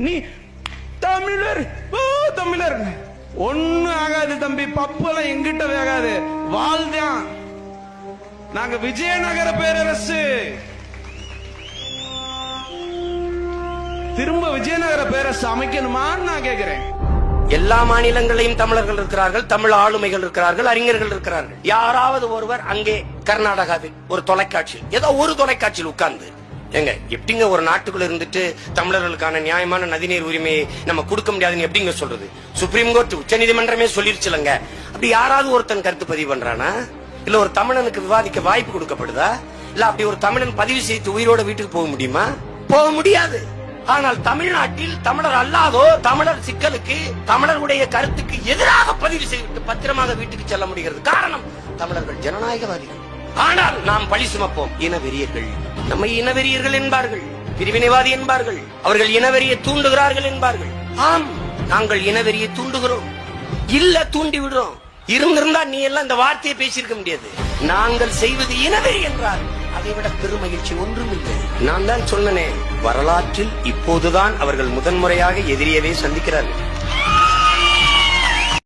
நீ தமிழர் தமிழர் ஒண்ணு ஆகாது தம்பி. பப்பெல்லாம் எங்கிட்ட வேகாது. வாழ்தான். நாங்க விஜயநகர பேரரசு. திரும்ப விஜயநகர பேரரசு அமைக்கணுமான்னு நான் கேக்குறேன். எல்லா மாநிலங்களையும் தமிழர்கள் இருக்கிறார்கள், தமிழ் ஆளுமைகள் இருக்கிறார்கள், அறிஞர்கள் இருக்கிறார்கள். யாராவது ஒருவர் அங்கே கர்நாடகாவில் ஒரு தொலைக்காட்சி, ஏதோ ஒரு தொலைக்காட்சியில் உட்கார்ந்து எங்க எப்படிங்க ஒரு நாட்டுக்குள்ள இருந்துட்டு தமிழர்களுக்கான நியாயமான நதிநீர் உரிமையை நம்ம கொடுக்க முடியாதுன்னு எப்படிங்க சொல்றது? சுப்ரீம் கோர்ட், உச்ச நீதிமன்றமே சொல்லிருச்சுலங்க. அப்படி யாராவது ஒருத்தன் கருத்து பதிவு பண்றானா? இல்ல ஒரு தமிழனுக்கு விவாதிக்க வாய்ப்பு கொடுக்கப்படுதா? இல்ல அப்படி ஒரு தமிழன் பதிவு செய்து உயிரோட வீட்டுக்கு போக முடியுமா? போக முடியாது. ஆனால் தமிழ்நாட்டில் தமிழர் அல்லாதோ தமிழர் சிக்கலுக்கு, தமிழருடைய கருத்துக்கு எதிராக பதிவு செய்துவிட்டு பத்திரமாக வீட்டுக்கு செல்ல முடிகிறது. காரணம், தமிழர்கள் ஜனநாயகவாதிகள். ஆனால் நாம் பழி சுமப்போம். இனவெறியர்கள் நம்மை இனவெறியர்கள் என்பார்கள், பிரிவினைவாதி என்பார்கள், அவர்கள் இனவெறியை தூண்டுகிறார்கள் என்பார்கள். ஆம், நாங்கள் இனவெறியை தூண்டுகிறோம், இல்ல தூண்டி விடுறோம். இருந்திருந்தா நீ எல்லாம் இந்த வார்த்தையை பேசியிருக்க முடியாது. நாங்கள் செய்வது இனவெறி என்றால் அதை விட பெருமகிழ்ச்சி ஒன்றும் இல்லை. நான் தான் சொன்னேன், வரலாற்றில் இப்போதுதான் அவர்கள் முதன்முறையாக எதிரியவே சந்திக்கிறார்கள்.